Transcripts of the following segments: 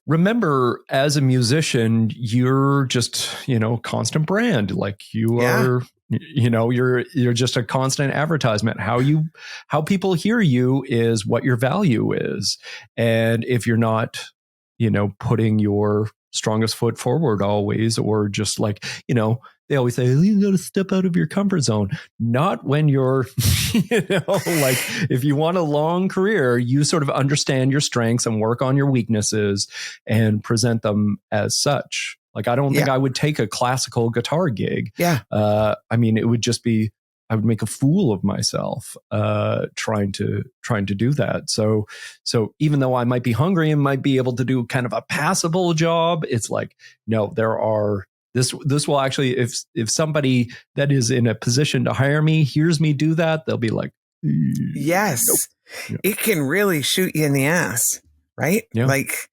remember, as a musician, you're just, constant brand. Like you are, you're just a constant advertisement. How people hear you is what your value is. And if you're not, putting your strongest foot forward always, or just like, they always say, you got to step out of your comfort zone. Not when you're, like if you want a long career, you sort of understand your strengths and work on your weaknesses and present them as such. Like, I don't think I would take a classical guitar gig. Yeah. I mean, it would just be, I would make a fool of myself trying to do that. So even though I might be hungry and might be able to do kind of a passable job, it's like, no, there are, this will actually, if somebody that is in a position to hire me hears me do that, they'll be like, yes, nope. It can really shoot you in the ass, right? Yeah. Like,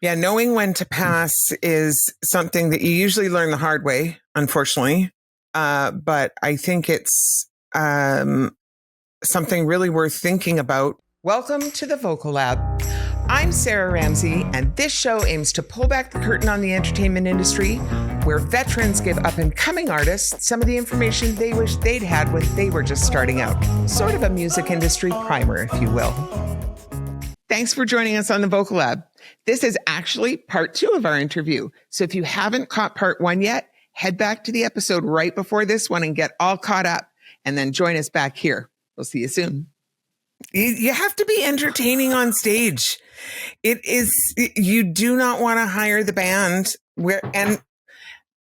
knowing when to pass is something that you usually learn the hard way, unfortunately. But I think it's something really worth thinking about. Welcome to the Vocal Lab. I'm Sarah Ramsey, and this show aims to pull back the curtain on the entertainment industry, where veterans give up-and-coming artists some of the information they wish they'd had when they were just starting out. Sort of a music industry primer, if you will. Thanks for joining us on the Vocal Lab. This is actually part 2 of our interview. So if you haven't caught part 1 yet, head back to the episode right before this one and get all caught up, and then join us back here. We'll see you soon. You have to be entertaining on stage. You do not want to hire the band and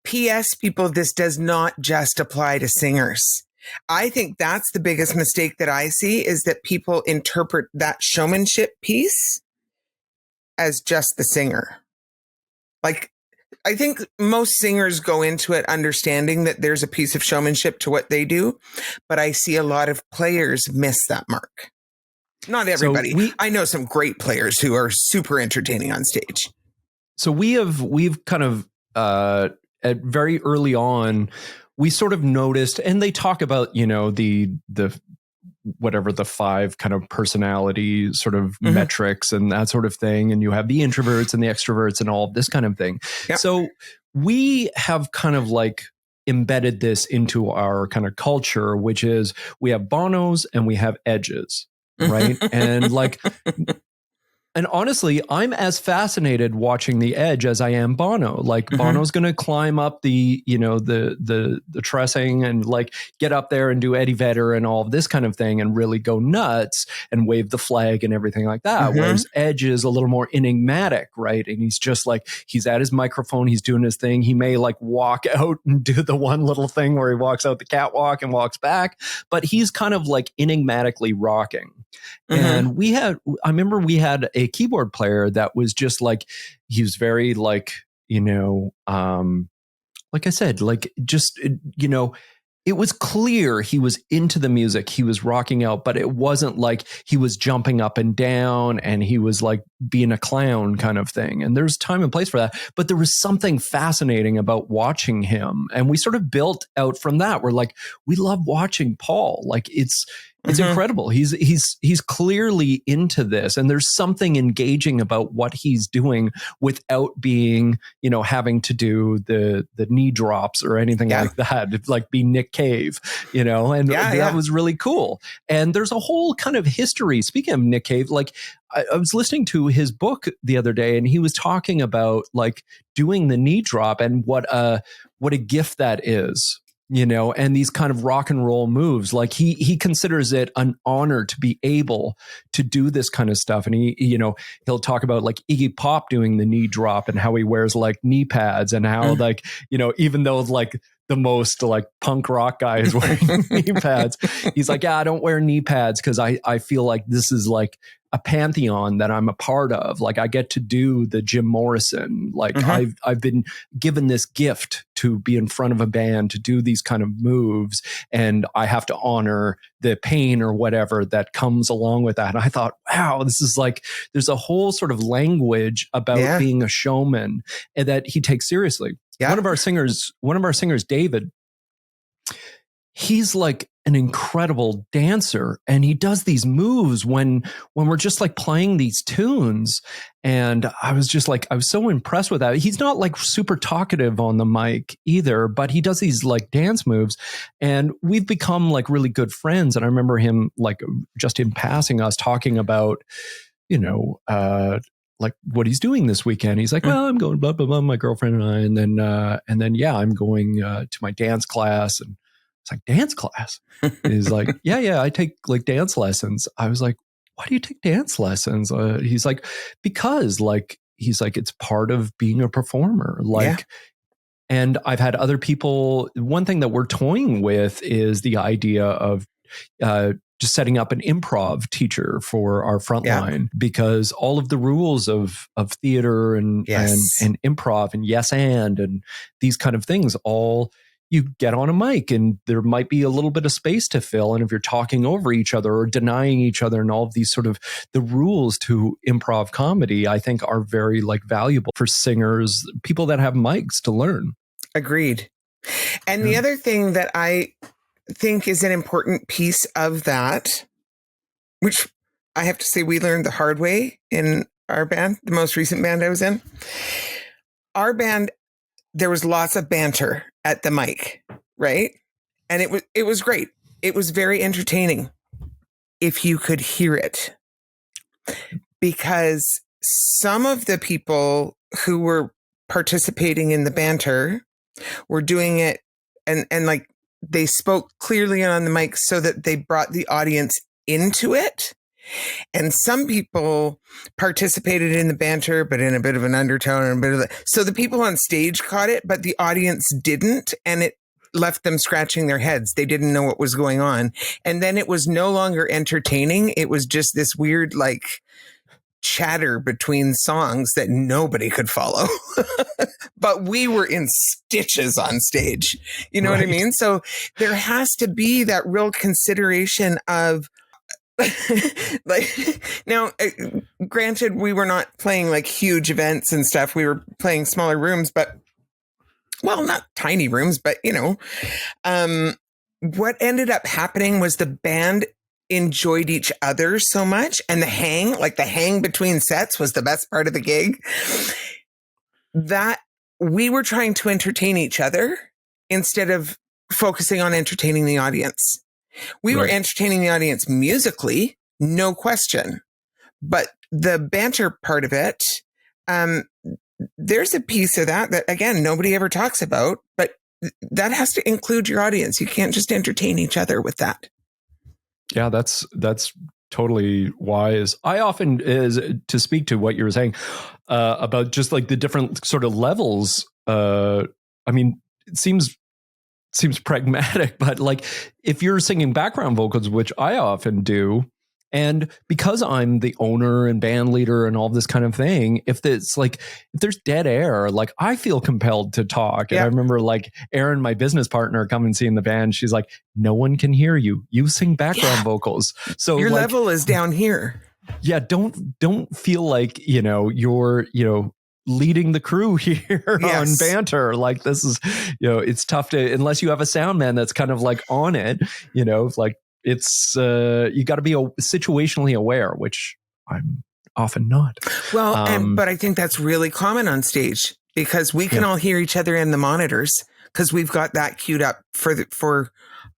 P.S. people, this does not just apply to singers. I think that's the biggest mistake that I see, is that people interpret that showmanship piece as just the singer. Like, I think most singers go into it understanding that there's a piece of showmanship to what they do, but I see a lot of players miss that mark. Not everybody. So I know some great players who are super entertaining on stage. So we've kind of at very early on, we sort of noticed, and they talk about, the whatever the 5 kind of personality sort of metrics and that sort of thing. And you have the introverts and the extroverts and all of this kind of thing. Yep. So we have kind of like embedded this into our kind of culture, which is we have Bonos and we have Edges, right? And like, and honestly, I'm as fascinated watching the Edge as I am Bono. Like Bono's going to climb up the, the trussing and like get up there and do Eddie Vedder and all of this kind of thing and really go nuts and wave the flag and everything like that. Whereas Edge is a little more enigmatic, right? And he's just like, he's at his microphone, he's doing his thing. He may like walk out and do the one little thing where he walks out the catwalk and walks back, but he's kind of like enigmatically rocking. And I remember we had a keyboard player that was just like, he was very like, like I said, like just, it was clear he was into the music, he was rocking out, but it wasn't like he was jumping up and down and he was like being a clown kind of thing. And there's time and place for that. But there was something fascinating about watching him. And we sort of built out from that. We're like, we love watching Paul. Like it's incredible. He's clearly into this, and there's something engaging about what he's doing without being, having to do the knee drops or anything like that. It's like be Nick Cave, and that was really cool. And there's a whole kind of history. Speaking of Nick Cave, like I was listening to his book the other day, and he was talking about like doing the knee drop and what a gift that is. And these kind of rock and roll moves, like he considers it an honor to be able to do this kind of stuff. And he'll talk about like Iggy Pop doing the knee drop and how he wears like knee pads and how like, even though like the most like punk rock guy is wearing knee pads, he's like, I don't wear knee pads because I feel like this is like a pantheon that I'm a part of. Like I get to do the Jim Morrison. Like I've been given this gift to be in front of a band to do these kind of moves, and I have to honor the pain or whatever that comes along with that. And I thought, wow, this is like, there's a whole sort of language about being a showman and that he takes seriously. Yeah. One of our singers, David, he's like an incredible dancer, and he does these moves when we're just like playing these tunes. And I was so impressed with that. He's not like super talkative on the mic either, but he does these like dance moves, and we've become like really good friends. And I remember him like just in passing us talking about, like what he's doing this weekend. He's like, well, I'm going blah, blah, blah, my girlfriend and I, and then, yeah, I'm going to my dance class. And it's like, dance class? And he's like, yeah, I take like dance lessons. I was like, why do you take dance lessons? He's like, because like, it's part of being a performer. Like, and I've had other people, one thing that we're toying with is the idea of, just setting up an improv teacher for our frontline, because all of the rules of theater and improv and and these kind of things, all you get on a mic and there might be a little bit of space to fill. And if you're talking over each other or denying each other, and all of these sort of the rules to improv comedy, I think are very like valuable for singers, people that have mics, to learn. Agreed. And the other thing that I think is an important piece of that, which I have to say we learned the hard way in our band, the most recent band I was in. Our band, there was lots of banter at the mic, right? And it was great. It was very entertaining if you could hear it, because some of the people who were participating in the banter were doing it and like they spoke clearly on the mic so that they brought the audience into it. And some people participated in the banter, but in a bit of an undertone and so the people on stage caught it, but the audience didn't. And it left them scratching their heads. They didn't know what was going on. And then it was no longer entertaining. It was just this weird, like, chatter between songs that nobody could follow. But we were in stitches on stage. You know what I mean? So there has to be that real consideration of like, now, granted, we were not playing like huge events and stuff. We were playing smaller rooms, but well, not tiny rooms, but what ended up happening was the band enjoyed each other so much, and the hang between sets was the best part of the gig, that we were trying to entertain each other instead of focusing on entertaining the audience. We were entertaining the audience musically, no question, but the banter part of it, there's a piece of that again, nobody ever talks about, but that has to include your audience. You can't just entertain each other with that. Yeah, that's totally wise. I often, to speak to what you were saying about just like the different sort of levels. I mean, it seems pragmatic, but like if you're singing background vocals, which I often do, and because I'm the owner and band leader and all this kind of thing, if there's dead air, like I feel compelled to talk. And I remember like Erin, my business partner, coming and seeing the band. She's like, no one can hear you. You sing background vocals. So your level is down here. Yeah. Don't feel like, you're, leading the crew here on banter. Like this is, it's tough to, unless you have a sound man that's kind of like on it, like, it's you got to be situationally aware, which I'm often not. Well, but I think that's really common on stage because we can all hear each other in the monitors because we've got that queued up for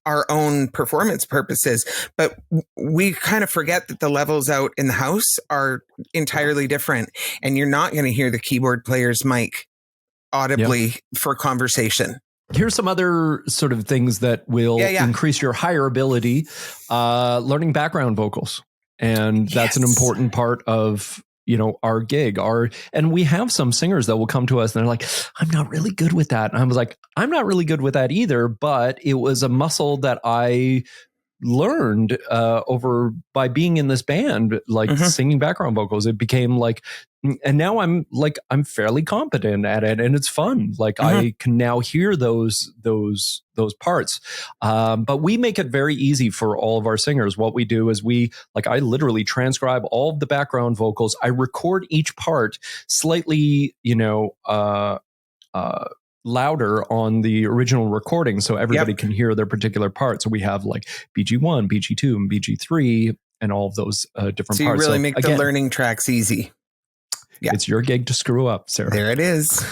our own performance purposes. But we kind of forget that the levels out in the house are entirely different, and you're not going to hear the keyboard player's mic audibly for conversation. Here's some other sort of things that will increase your hireability. Learning background vocals. And that's an important part of, our gig. And we have some singers that will come to us and they're like, I'm not really good with that. And I was like, I'm not really good with that either, but it was a muscle that I learned over by being in this band, like singing background vocals. It became like, and now I'm fairly competent at it, and it's fun. Like I can now hear those parts. But we make it very easy for all of our singers. What we do is I literally transcribe all of the background vocals. I record each part slightly, louder on the original recording so everybody can hear their particular part. So we have like BG1, BG2, and BG3 and all of those different so you parts. really make the learning tracks easy. Yeah. It's your gig to screw up, Sarah. There it is.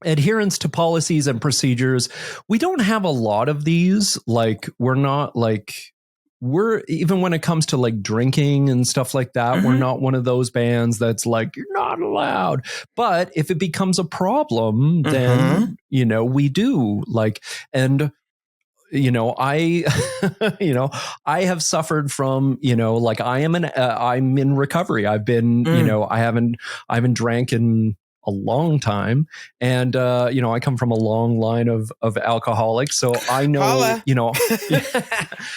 Adherence to policies and procedures. We don't have a lot of these. Like, we're even when it comes to like drinking and stuff like that, we're not one of those bands that's like, you're not allowed. But if it becomes a problem, then, we do like, and I, I have suffered from, like I'm in recovery. I've been, I haven't drank in a long time. And, I come from a long line of alcoholics. So I know,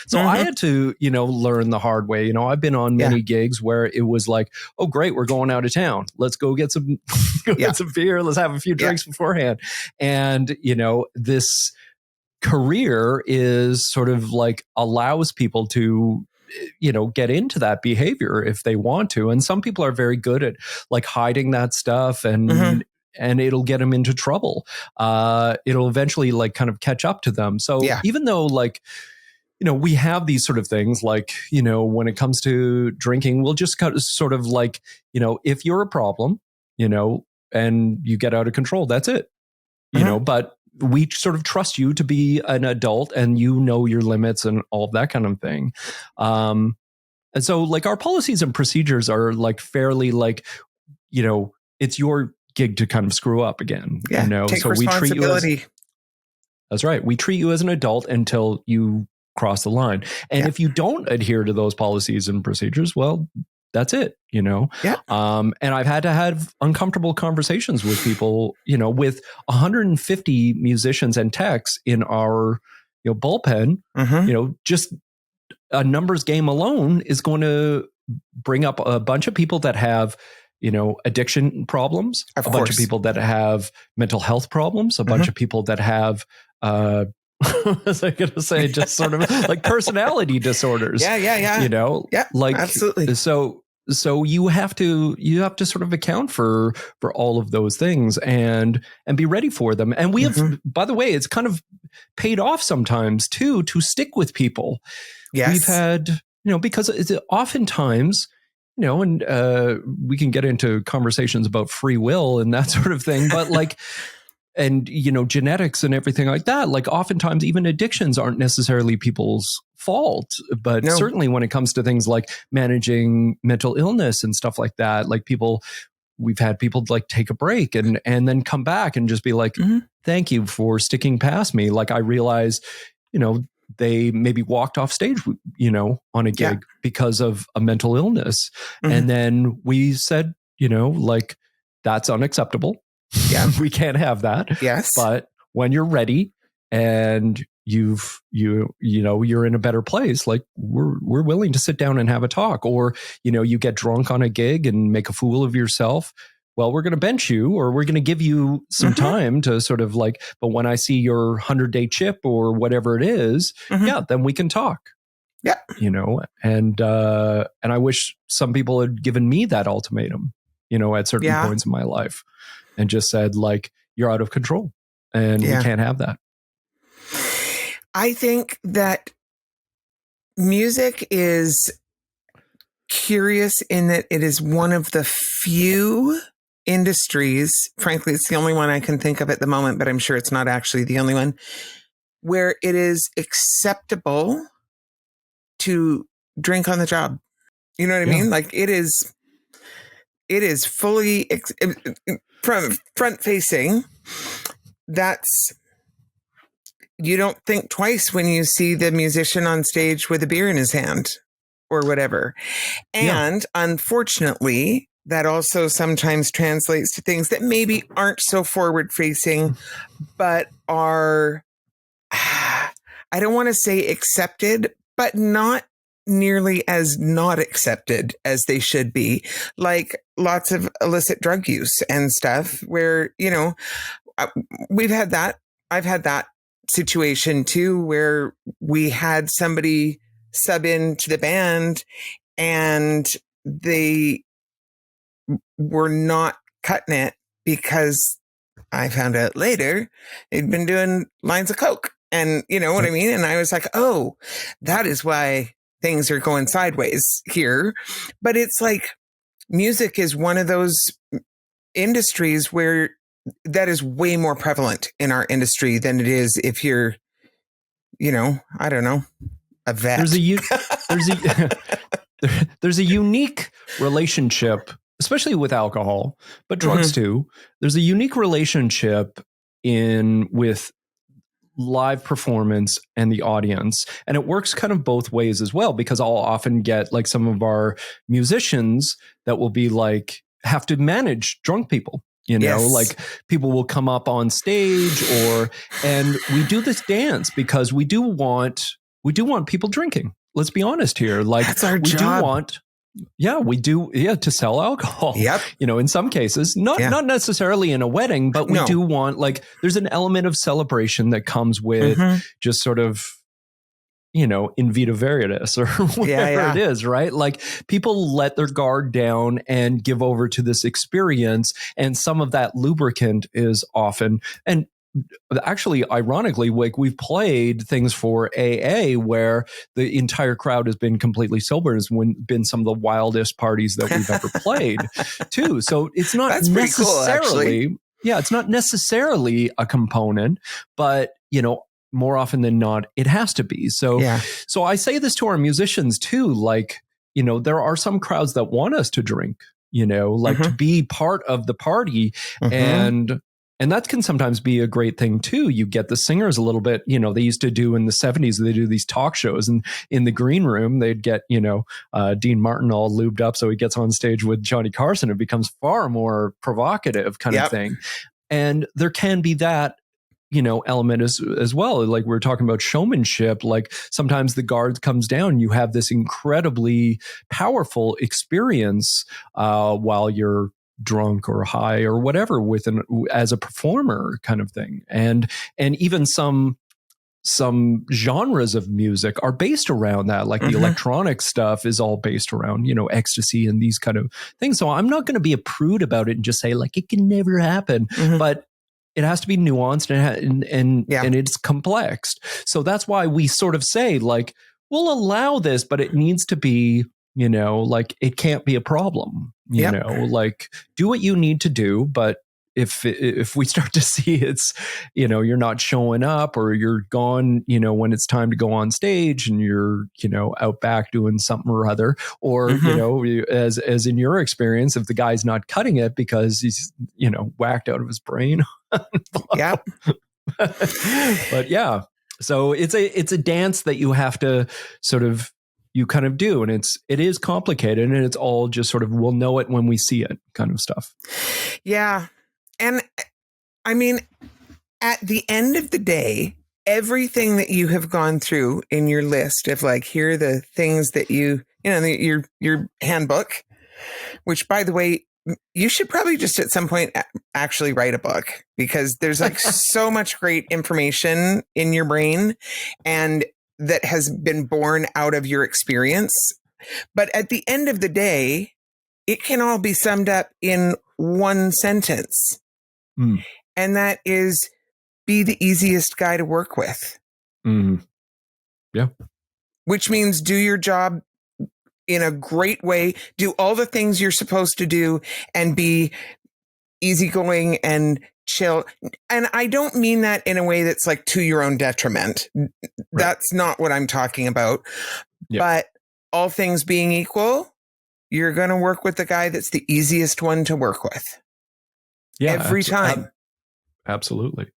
so I had to, learn the hard way. I've been on many gigs where it was like, oh, great, we're going out of town. Let's go get some, get some beer. Let's have a few drinks beforehand. And, this career is sort of like allows people to get into that behavior if they want to, and some people are very good at like hiding that stuff and it'll get them into trouble. It'll eventually like kind of catch up to them. So even though like we have these sort of things like when it comes to drinking, we'll just sort of like if you're a problem and you get out of control, that's it. But we sort of trust you to be an adult and your limits and all of that kind of thing. And so like our policies and procedures are like fairly like, it's your gig to kind of screw up again. Take so responsibility. That's right. We treat you as an adult until you cross the line. And if you don't adhere to those policies and procedures, well, that's it, and I've had to have uncomfortable conversations with people, with 150 musicians and techs in our, bullpen, just a numbers game alone is going to bring up a bunch of people that have, addiction problems, bunch of people that have mental health problems, a bunch of people that have, what was I going to say? Just sort of like personality disorders. Like absolutely. So you have to sort of account for all of those things and be ready for them. And we have, by the way, it's kind of paid off sometimes too to stick with people. Yes. We've had, because it's oftentimes, and we can get into conversations about free will and that sort of thing, but like. And, genetics and everything like that, like oftentimes even addictions aren't necessarily people's fault, but certainly when it comes to things like managing mental illness and stuff like that, like we've had people like take a break and then come back and just be like, thank you for sticking past me. Like I realize, they maybe walked off stage, on a gig because of a mental illness. And then we said, like that's unacceptable. Yeah, we can't have that. Yes. But when you're ready and you're in a better place, like we're willing to sit down and have a talk. Or, you get drunk on a gig and make a fool of yourself. Well, we're going to bench you, or we're going to give you some time to sort of like, but when I see your 100-day chip or whatever it is, then we can talk. Yeah. And I wish some people had given me that ultimatum, at certain points in my life. And just said, like, you're out of control and we can't have that. I think that music is curious in that it is one of the few industries, frankly, it's the only one I can think of at the moment, but I'm sure it's not actually the only one, where it is acceptable to drink on the job. You know what I mean? Like it is fully front facing. You don't think twice when you see the musician on stage with a beer in his hand or whatever. And unfortunately, that also sometimes translates to things that maybe aren't so forward facing, but are, I don't want to say accepted, but not nearly as not accepted as they should be, like lots of illicit drug use and stuff where, we've had that. I've had that situation too, where we had somebody sub into the band and they were not cutting it because I found out later they'd been doing lines of coke, and you know what I mean? And I was like, oh, that is why things are going sideways here. But it's like music is one of those industries where that is way more prevalent in our industry than it is if you're, you know, I don't know, a vet. There's a unique relationship, especially with alcohol, but drugs too. There's a unique relationship with live performance and the audience. And it works kind of both ways as well, because I'll often get like some of our musicians that will be like, have to manage drunk people. You know, like people will come up on stage and we do this dance because we do want people drinking. Let's be honest here. Like that's our job. We do to sell alcohol. Yep. You know, in some cases, not necessarily in a wedding, but we do want, like, there's an element of celebration that comes with just sort of, you know, in vita veritas or whatever it is, right? Like people let their guard down and give over to this experience. And some of that lubricant is often, and actually, ironically, we've played things for AA where the entire crowd has been completely sober. It's been some of the wildest parties that we've ever played too. So it's not That's necessarily, cool, it's not necessarily a component, but you know, more often than not, it has to be. So I say this to our musicians too, like, you know, there are some crowds that want us to drink, you know, like to be part of the party. And that can sometimes be a great thing too. You get the singers a little bit, you know, they used to do in the 70s, they do these talk shows, and in the green room, they'd get, you know, Dean Martin all lubed up. So he gets on stage with Johnny Carson. It becomes far more provocative kind of thing. And there can be that, you know, element as well. Like we were talking about showmanship, like sometimes the guard comes down, you have this incredibly powerful experience while you're drunk or high or whatever as a performer kind of thing. And even some genres of music are based around that. Like the electronic stuff is all based around, you know, ecstasy and these kind of things. So I'm not going to be a prude about it and just say like, it can never happen, but it has to be nuanced and it's complex. So that's why we sort of say like, we'll allow this, but it needs to be, you know, like it can't be a problem, you know, like do what you need to do. But if we start to see it's, you know, you're not showing up or you're gone, you know, when it's time to go on stage and you're, you know, out back doing something or other, or, you know, as in your experience, if the guy's not cutting it because he's, you know, whacked out of his brain. But yeah, so it's a dance that you have to sort of, you kind of do. And it is complicated and it's all just sort of, we'll know it when we see it kind of stuff. Yeah. And I mean, at the end of the day, everything that you have gone through in your list of like, here are the things that you know, your handbook, which by the way, you should probably just at some point actually write a book, because there's like so much great information in your brain and that has been born out of your experience. But at the end of the day, it can all be summed up in one sentence. And that is, be the easiest guy to work with. Yeah. Which means do your job in a great way, do all the things you're supposed to do, and be easygoing and chill. And I don't mean that in a way that's like to your own detriment. That's not what I'm talking about. But all things being equal, you're going to work with the guy that's the easiest one to work with. Yeah, every time. Absolutely.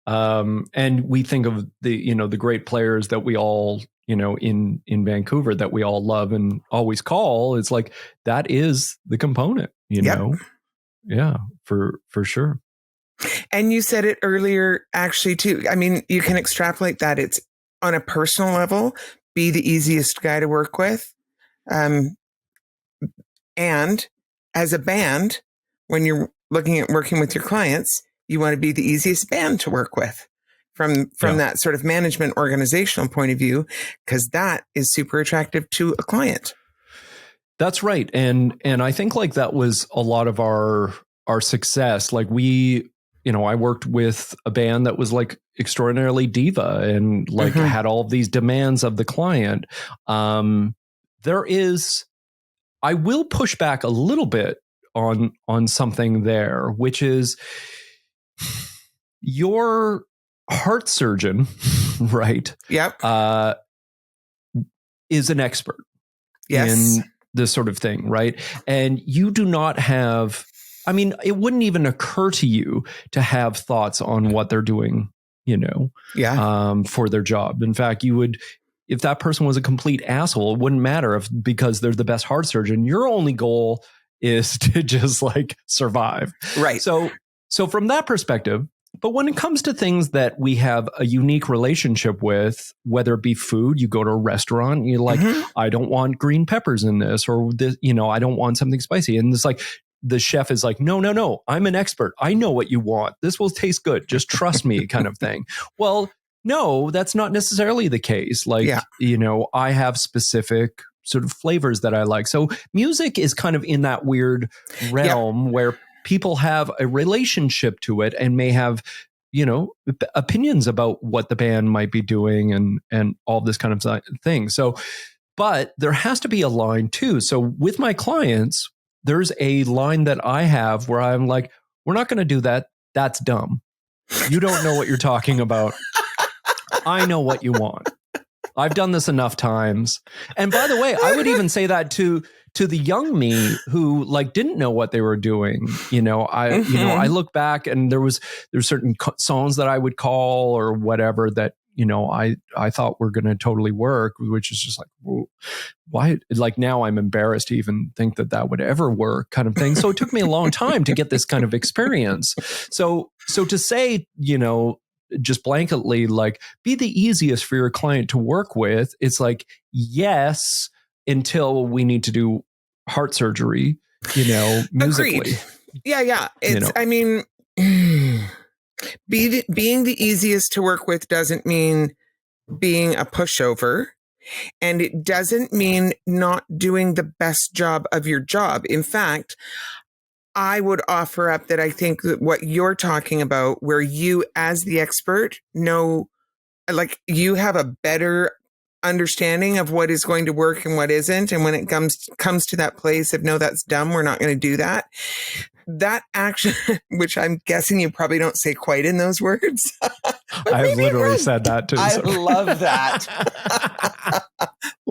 And we think of the, you know, the great players that we all, you know, in Vancouver that we all love and always call. It's like, that is the component, you know? Yeah, for sure. And you said it earlier, actually, too. I mean, you can extrapolate that. It's on a personal level, be the easiest guy to work with. And as a band, when you're looking at working with your clients, you want to be the easiest band to work with from that sort of management organizational point of view, because that is super attractive to a client. That's right. And I think like that was a lot of our success. Like we I worked with a band that was like extraordinarily diva and like had all of these demands of the client. I will push back a little bit on something there, which is your heart surgeon, right? Yep. Is an expert Yes. in this sort of thing, right? And you do not have, I mean, it wouldn't even occur to you to have thoughts on what they're doing, for their job. In fact, you would, if that person was a complete asshole, it wouldn't matter because they're the best heart surgeon. Your only goal is to just like survive. Right. So from that perspective, but when it comes to things that we have a unique relationship with, whether it be food, you go to a restaurant, and you're like, I don't want green peppers in this, or this, I don't want something spicy. And it's like, the chef is like, no, I'm an expert. I know what you want. This will taste good. Just trust me, kind of thing. Well, no, that's not necessarily the case. Like, I have specific sort of flavors that I like. So music is kind of in that weird realm where people have a relationship to it and may have, opinions about what the band might be doing and all this kind of thing. So, but there has to be a line too. So with my clients, there's a line that I have where I'm like, we're not going to do that. That's dumb. You don't know what you're talking about. I know what you want. I've done this enough times. And by the way, I would even say that to the young me who like didn't know what they were doing. I look back and there's certain songs that I would call or whatever that, I thought were going to totally work, which is just like, why? Like now I'm embarrassed to even think that would ever work, kind of thing. So it took me a long time to get this kind of experience. So to say, just blanketly, like, be the easiest for your client to work with, it's like, yes, until we need to do heart surgery, musically. Agreed. Yeah. I mean, being the easiest to work with doesn't mean being a pushover. And it doesn't mean not doing the best job of your job. In fact, I would offer up that I think that what you're talking about, where you as the expert know, like you have a better understanding of what is going to work and what isn't. And when it comes to that place of, no, that's dumb, we're not going to do that. That action, which I'm guessing you probably don't say quite in those words. I've literally said that too. I love that.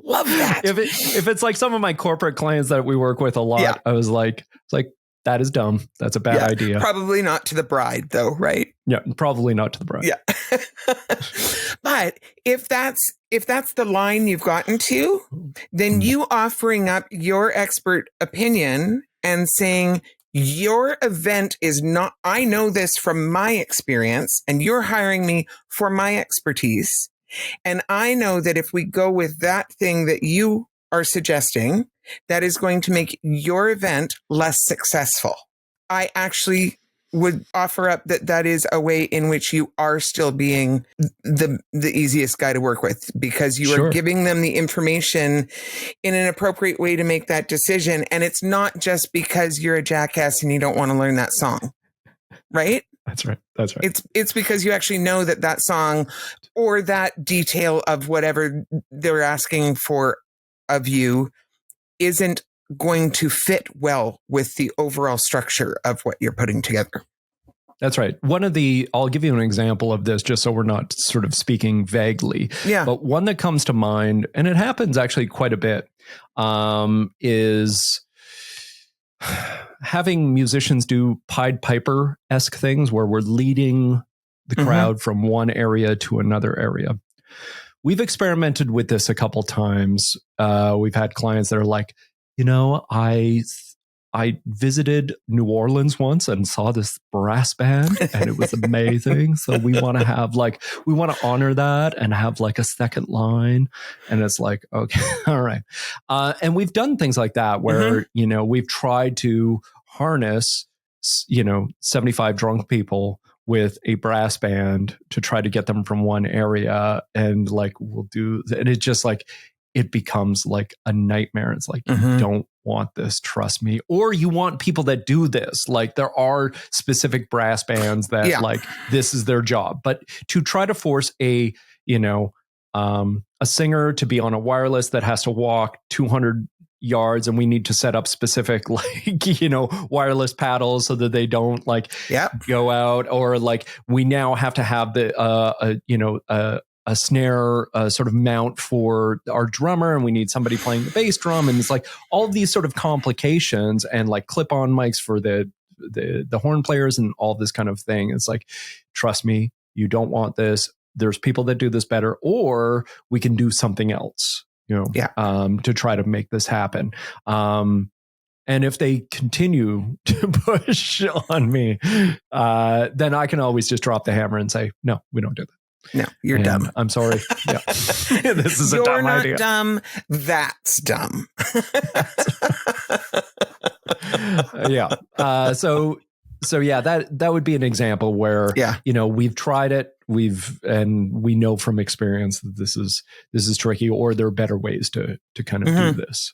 Love that. If it's like some of my corporate clients that we work with a lot, I was like, it's like, that is dumb. That's a bad idea. Probably not to the bride though, right? Yeah, probably not to the bride. Yeah. But if that's the line you've gotten to, then you offering up your expert opinion and saying, your event is not, I know this from my experience, and you're hiring me for my expertise. And I know that if we go with that thing that you are suggesting, that is going to make your event less successful. I actually would offer up that is a way in which you are still being the easiest guy to work with, because you are giving them the information in an appropriate way to make that decision. And it's not just because you're a jackass and you don't want to learn that song, right? That's right. It's because you actually know that song or that detail of whatever they're asking for of you isn't going to fit well with the overall structure of what you're putting together. That's right. I'll give you an example of this just so we're not sort of speaking vaguely. Yeah. But one that comes to mind, and it happens actually quite a bit, is having musicians do Pied Piper-esque things where we're leading the crowd from one area to another area. We've experimented with this a couple times. We've had clients that are like, I visited New Orleans once and saw this brass band and it was amazing. So we want to honor that and have like a second line. And it's like, okay, all right. And we've done things like that where, we've tried to harness, 75 drunk people with a brass band to try to get them from one area, and like and it just like, it becomes like a nightmare. It's like, you don't want this, trust me. Or you want people that do this. Like there are specific brass bands that like this is their job. But to try to force a singer to be on a wireless that has to walk 200 yards and we need to set up specific wireless paddles so that they don't go out, or like we now have to have the a snare sort of mount for our drummer, and we need somebody playing the bass drum, and it's like all of these sort of complications, and like clip-on mics for the horn players and all this kind of thing. It's like, trust me, you don't want this. There's people that do this better, or we can do something else, to try to make this happen. And if they continue to push on me, then I can always just drop the hammer and say, no, we don't do that. No, you're dumb. I'm sorry. Yeah. This is a dumb idea. You're not dumb. That's dumb. Yeah. So yeah, that would be an example where, we've tried it. We know from experience that this is tricky, or there are better ways to kind of do this,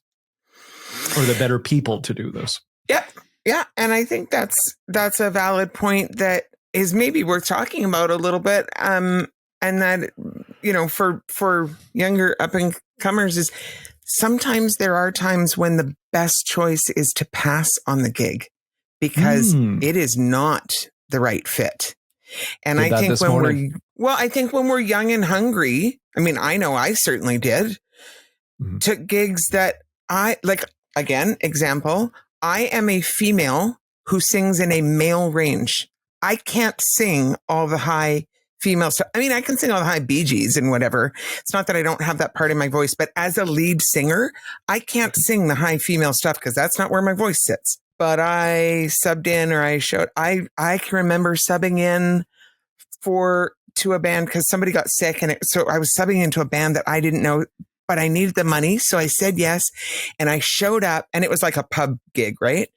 or the better people to do this. Yep. Yeah. And I think that's a valid point that is maybe worth talking about a little bit. And that, for younger up and comers, is sometimes there are times when the best choice is to pass on the gig because it is not the right fit. And I think when we're young and hungry, I mean, I know I certainly did, took gigs that example, I am a female who sings in a male range. I can't sing all the high female stuff. I mean, I can sing all the high Bee Gees and whatever. It's not that I don't have that part in my voice, but as a lead singer, I can't sing the high female stuff because that's not where my voice sits. But I subbed in, or I can remember subbing in to a band because somebody got sick, so I was subbing into a band that I didn't know, but I needed the money. So I said yes. And I showed up, and it was like a pub gig, right?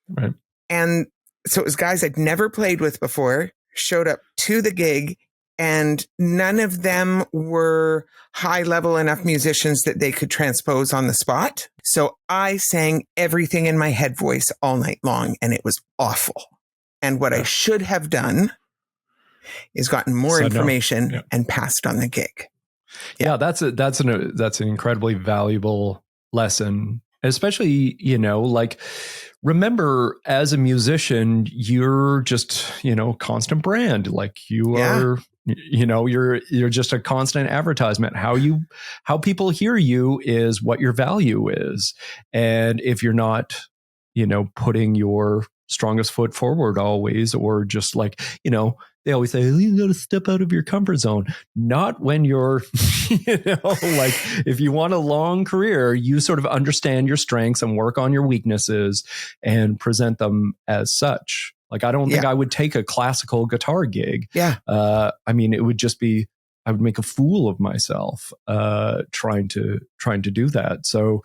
Right. And so it was guys I'd never played with before, showed up to the gig, and none of them were high level enough musicians that they could transpose on the spot. So I sang everything in my head voice all night long, and it was awful. And what I should have done is gotten more information and passed on the gig. Yeah, that's an incredibly valuable lesson, especially, remember, as a musician, you're just, constant brand. Like you are, you're just a constant advertisement. How people hear you is what your value is. And if you're not, putting your strongest foot forward always, or just they always say, you got to step out of your comfort zone. Not when you're, if you want a long career, you sort of understand your strengths and work on your weaknesses and present them as such. Like, I don't think I would take a classical guitar gig. Yeah. I mean, it would just be, I would make a fool of myself trying to do that. So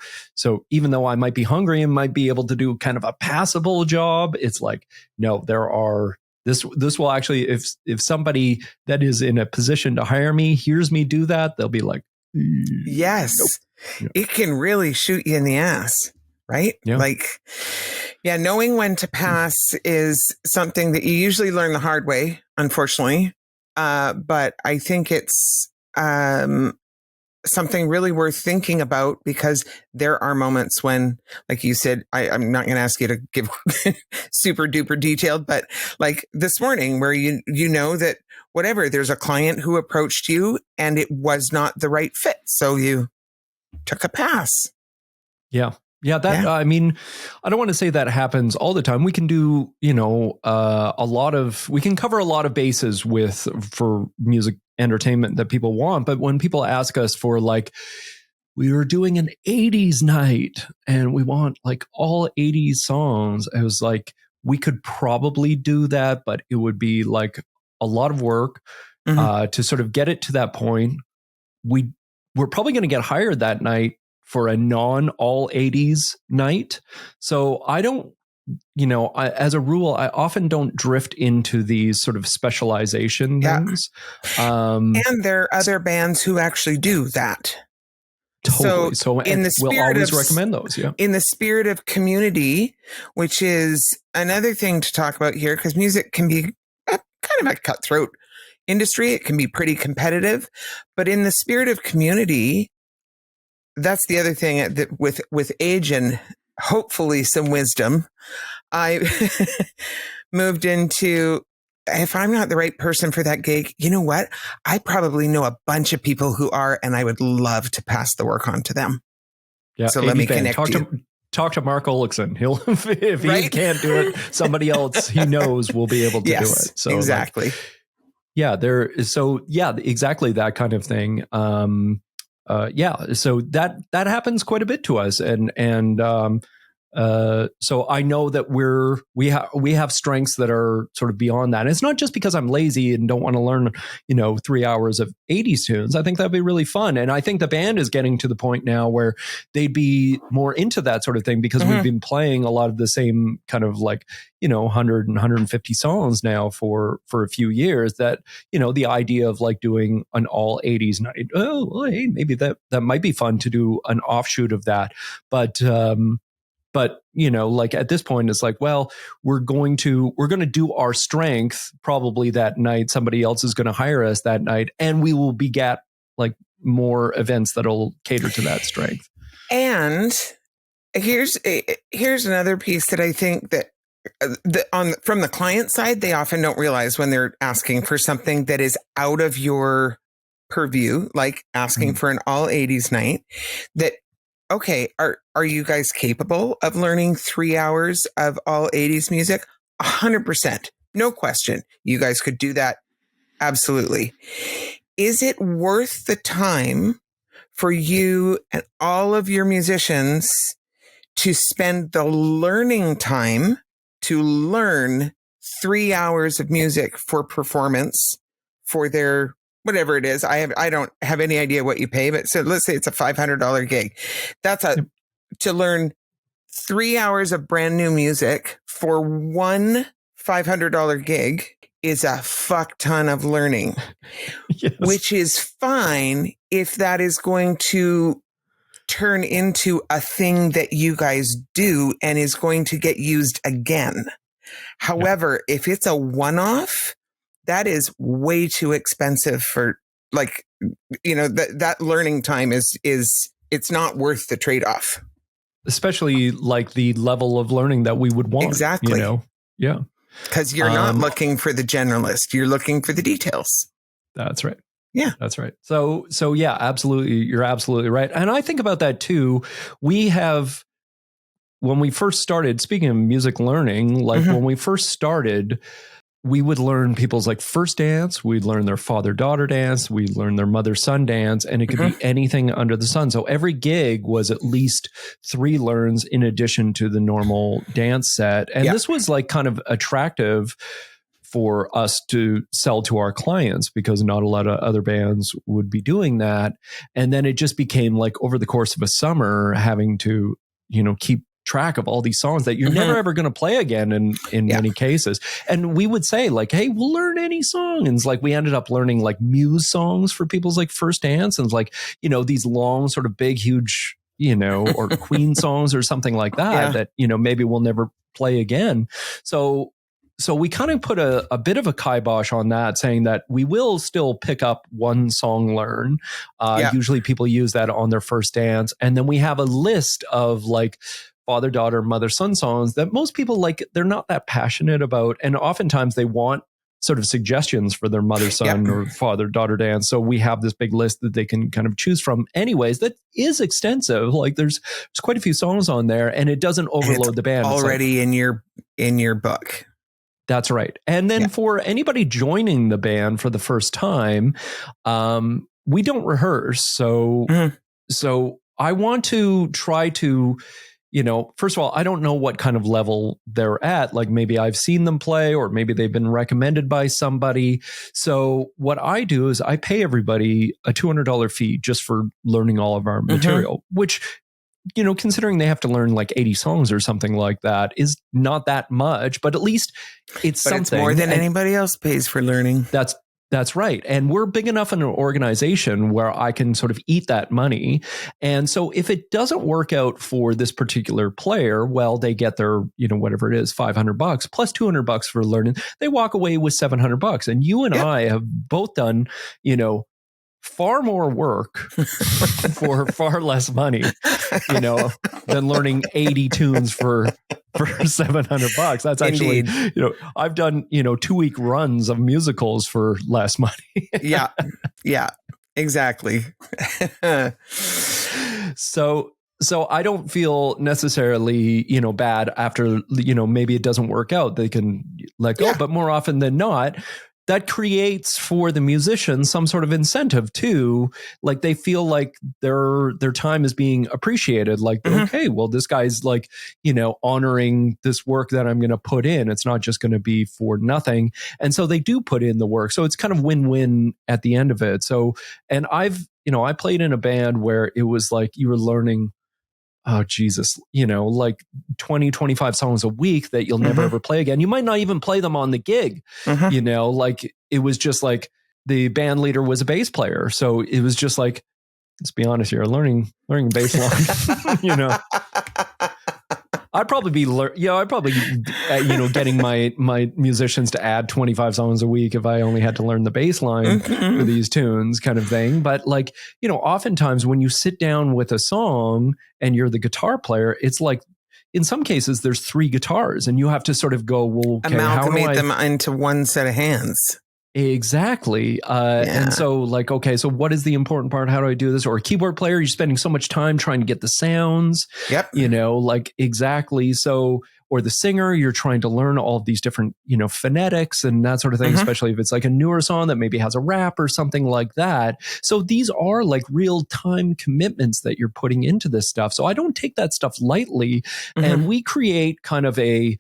even though I might be hungry and might be able to do kind of a passable job, it's like, no, there are, this will actually, if somebody that is in a position to hire me hears me do that, they'll be like, yes, nope. It can really shoot you in the ass, right? Yeah. Knowing when to pass is something that you usually learn the hard way, unfortunately. But I think it's something really worth thinking about, because there are moments when, like you said, I'm not going to ask you to give super duper detailed, but like this morning where you know that whatever, there's a client who approached you and it was not the right fit. So you took a pass. Yeah. Yeah, I mean, I don't want to say that happens all the time. We can do, we can cover a lot of bases for music entertainment that people want. But when people ask us for, like, we were doing an 80s night and we want like all 80s songs, I was like, we could probably do that, but it would be like a lot of work to sort of get it to that point. We're probably going to get hired that night for a non-all 80s night. So I don't, as a rule, I often don't drift into these sort of specialization things. And there are other bands who actually do that. Totally. So in the we'll spirit always of, recommend those. Yeah. in the spirit of community, which is another thing to talk about here, because music can be kind of a cutthroat industry. It can be pretty competitive, but in the spirit of community, that's the other thing that with age and hopefully some wisdom, I moved into, if I'm not the right person for that gig, you know what? I probably know a bunch of people who are, and I would love to pass the work on to them. Yeah. So let me connect you. Talk to Mark Olekson. He'll, if he Right? can't do it, somebody else he knows will be able to do it. So exactly. Exactly that kind of thing. So that happens quite a bit to us, so I know that we have strengths that are sort of beyond that. And it's not just because I'm lazy and don't want to learn, 3 hours of 80s tunes. I think that'd be really fun. And I think the band is getting to the point now where they'd be more into that sort of thing because we've been playing a lot of the same kind of 100 and 150 songs now for a few years, that, the idea of doing an all 80s night, hey, maybe that might be fun to do an offshoot of that. But at this point, it's we're going to do our strength probably that night. Somebody else is going to hire us that night, and we will beget more events that'll cater to that strength. And here's another piece that I think that from the client side, they often don't realize when they're asking for something that is out of your purview, like asking for an all 80s night, that, okay, are you guys capable of learning 3 hours of all 80s music? 100%. No question. You guys could do that. Absolutely. Is it worth the time for you and all of your musicians to spend the learning time to learn 3 hours of music for performance for their whatever it is? I don't have any idea what you pay, but so let's say it's a $500 gig. That's to learn 3 hours of brand new music for one $500 gig is a fuck ton of learning, yes. Which is fine if that is going to turn into a thing that you guys do and is going to get used again. However, if it's a one-off, that is way too expensive for that learning time is it's not worth the trade-off. Especially the level of learning that we would want. Exactly. Yeah. Because you're not looking for the generalist. You're looking for the details. That's right. Yeah. That's right. So yeah, absolutely. You're absolutely right. And I think about that too. When we first started, speaking of music learning, when we first started, we would learn people's first dance. We'd learn their father-daughter dance. We'd learn their mother-son dance, and it could be anything under the sun. So every gig was at least 3 learns in addition to the normal dance set. And this was kind of attractive for us to sell to our clients because not a lot of other bands would be doing that. And then it just became over the course of a summer having to, keep track of all these songs that you're never ever going to play again in many cases. And we would say hey, we'll learn any song. And we ended up learning Muse songs for people's first dance, and these long sort of big, huge, or Queen songs or something like that, that, maybe we'll never play again. So we kind of put a bit of a kibosh on that, saying that we will still pick up one song learn. Usually people use that on their first dance. And then we have a list of father, daughter, mother, son songs that most people they're not that passionate about. And oftentimes they want sort of suggestions for their mother, son or father, daughter dance. So we have this big list that they can kind of choose from anyways. That is extensive. There's quite a few songs on there, and it doesn't overload the band. Already in your book. That's right. And then for anybody joining the band for the first time, we don't rehearse. So I want to try to, first of all, I don't know what kind of level they're at. Maybe I've seen them play, or maybe they've been recommended by somebody. So what I do is I pay everybody a $200 fee just for learning all of our material, which, considering they have to learn 80 songs or something like that, is not that much, but at least it's something. It's more than anybody else pays for learning. That's right. And we're big enough in an organization where I can sort of eat that money. And so if it doesn't work out for this particular player, well, they get their, whatever it is, $500 plus $200 for learning. They walk away with $700. And you and I have both done, far more work for far less money, than learning 80 tunes for $700. That's actually, Indeed. I've done, 2-week runs of musicals for less money. Yeah, exactly. So I don't feel necessarily, bad after, maybe it doesn't work out. They can let go, but more often than not, that creates for the musician some sort of incentive too. Like they feel like their time is being appreciated. Like, okay, well, this guy's like, honoring this work that I'm going to put in. It's not just going to be for nothing. And so they do put in the work. So it's kind of win-win at the end of it. So, and I played in a band where it was like you were learning, oh, Jesus, like 20, 25 songs a week that you'll never ever play again. You might not even play them on the gig, like it was just like the band leader was a bass player. So it was just like, let's be honest here, learning bass line, I'd probably be, getting my musicians to add 25 songs a week if I only had to learn the bass line for these tunes kind of thing. But like, oftentimes when you sit down with a song and you're the guitar player, it's like, in some cases there's 3 guitars and you have to sort of go, well, okay, amalgamate them into one set of hands. Exactly. And so like, okay, so what is the important part? How do I do this? Or a keyboard player, you're spending so much time trying to get the sounds, like exactly. So, or the singer, you're trying to learn all of these different, phonetics and that sort of thing, especially if it's like a newer song that maybe has a rap or something like that. So these are like real time commitments that you're putting into this stuff. So I don't take that stuff lightly. And we create kind of a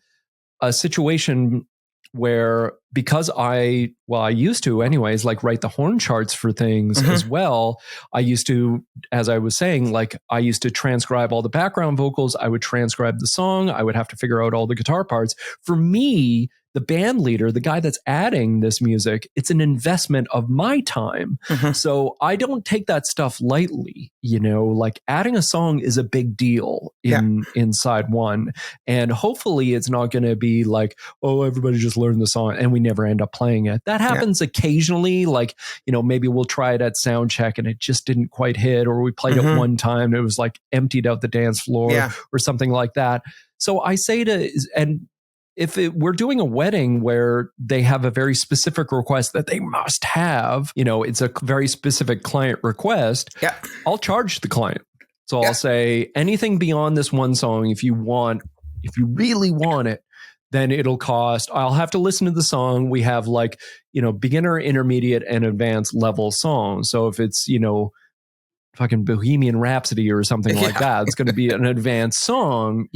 situation where, because I used to anyways, like write the horn charts for things as well. I used to, as I was saying, like I used to transcribe all the background vocals. I would transcribe the song. I would have to figure out all the guitar parts. For me, the band leader, the guy that's adding this music, it's an investment of my time. So I don't take that stuff lightly, like adding a song is a big deal inside one. And hopefully it's not going to be like, oh, everybody just learned the song and we never end up playing it. That happens occasionally. Like, maybe we'll try it at sound check and it just didn't quite hit, or we played it one time. It was like emptied out the dance floor or something like that. So I say if we're doing a wedding where they have a very specific request that they must have, it's a very specific client request, I'll charge the client. So I'll say anything beyond this one song, if you really want it, then it'll cost, I'll have to listen to the song. We have like, beginner, intermediate, and advanced level songs. So if it's, fucking Bohemian Rhapsody or something like that, it's going to be an advanced song,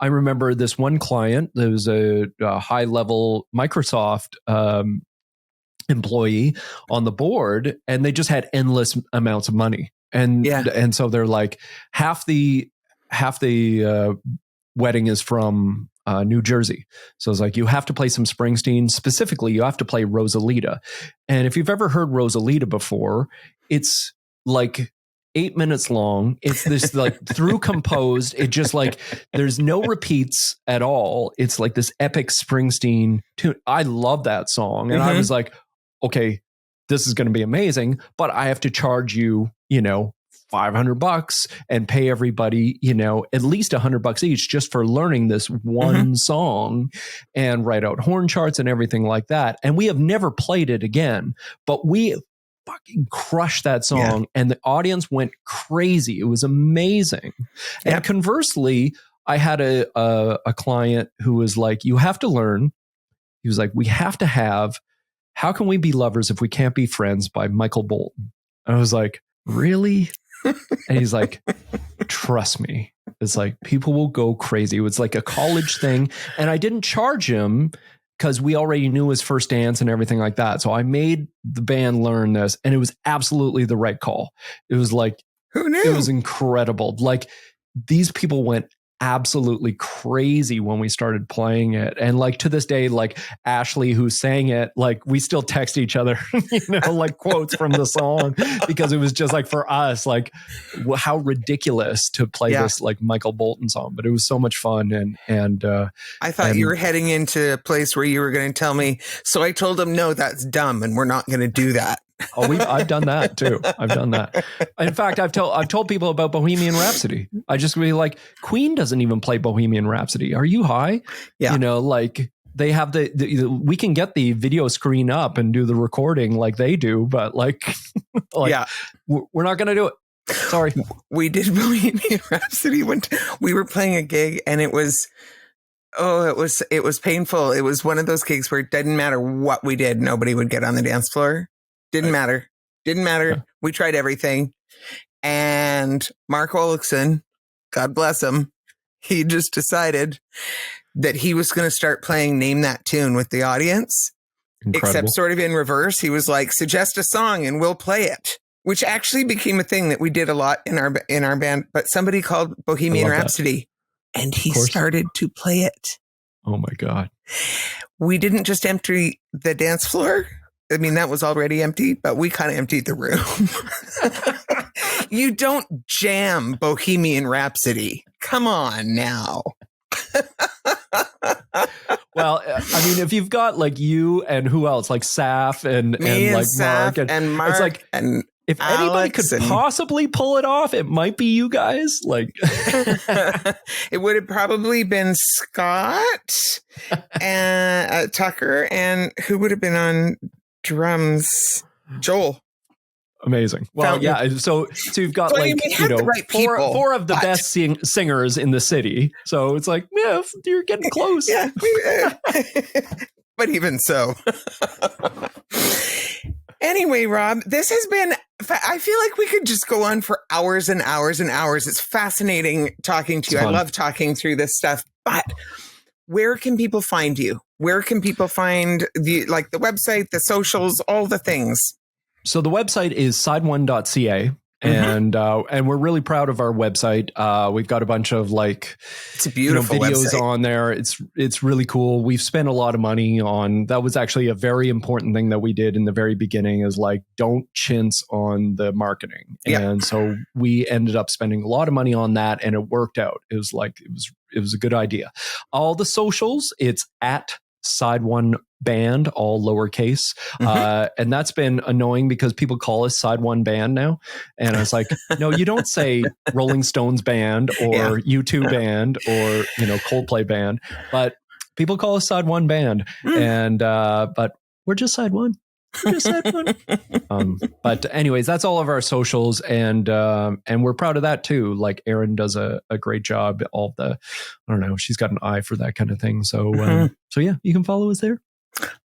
I remember this one client, there was a high-level Microsoft employee on the board, and they just had endless amounts of money. And so they're like, half the wedding is from New Jersey. So it's like, you have to play some Springsteen. Specifically, you have to play Rosalita. And if you've ever heard Rosalita before, it's like 8 minutes long. It's this like through composed. It just like, there's no repeats at all. It's like this epic Springsteen tune. I love that song. And I was like, okay, this is going to be amazing, but I have to charge you, $500 and pay everybody, at least $100 each just for learning this one song and write out horn charts and everything like that. And we have never played it again, but we fucking crushed that song and the audience went crazy. It was amazing. And conversely, I had a client who was like, you have to learn. He was like, we have to have How Can We Be Lovers If We Can't Be Friends by Michael Bolton. I was like, really? And he's like, trust me. It's like, people will go crazy. It was like a college thing. And I didn't charge him because we already knew his first dance and everything like that. So I made the band learn this, and it was absolutely the right call. It was like, who knew? It was incredible. Like, these people went absolutely crazy when we started playing it. And like to this day, like Ashley, who sang it, like we still text each other, like quotes from the song, because it was just like for us, like how ridiculous to play this like Michael Bolton song, but it was so much fun. And I thought you were heading into a place where you were going to tell me. So I told him, no, that's dumb. And we're not going to do that. I've done that too. I've done that. In fact, I've told people about Bohemian Rhapsody. I just be like, Queen doesn't even play Bohemian Rhapsody. Are you high? Yeah. Like they have we can get the video screen up and do the recording like they do, but like we're not going to do it. Sorry. We did Bohemian Rhapsody when we were playing a gig, and it was painful. It was one of those gigs where it didn't matter what we did. Nobody would get on the dance floor. Didn't matter. Yeah. We tried everything. And Mark Olofsson, God bless him, he just decided that he was going to start playing Name That Tune with the audience. Incredible. Except sort of in reverse. He was like, suggest a song and we'll play it, which actually became a thing that we did a lot in our band. But somebody called Bohemian Rhapsody and he started to play it. Oh my God. We didn't just empty the dance floor. I mean, that was already empty, but we kind of emptied the room. You don't jam Bohemian Rhapsody. Come on now. Well, I mean, if you've got like you and who else, like Saf and like Saf and Mark, it's like, and if anybody could possibly pull it off, it might be you guys. Like, it would have probably been Scott and Tucker, and who would have been on drums? Joel. Amazing. Well, yeah. So you've got four of the best singers in the city. So it's like, yeah, you're getting close. Yeah. But even so. Anyway, Rob, this has been, I feel like we could just go on for hours and hours and hours. It's fascinating talking to you. I love talking through this stuff, but where can people find you? Where can people find the website, the socials, all the things? So the website is side1.ca. And we're really proud of our website. We've got a bunch of it's a beautiful videos website on there. It's really cool. We've spent a lot of money on that. Was actually a very important thing that we did in the very beginning is don't chintz on the marketing. Yeah. And so we ended up spending a lot of money on that, and it worked out. It was a good idea. All the socials, it's at Side One Band, all lowercase. And that's been annoying because people call us Side One Band now. And I was like, no, you don't say Rolling Stones Band or U2 Band or, Coldplay Band, but people call us Side One Band. And, but we're just Side One. But anyways, that's all of our socials, and we're proud of that too. Like Erin does a great job. She's got an eye for that kind of thing. So, so yeah, you can follow us there.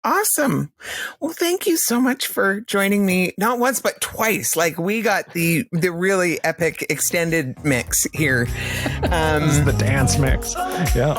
Awesome. Well, thank you so much for joining me. Not once, but twice. Like we got the really epic extended mix here. This is the dance mix. Yeah.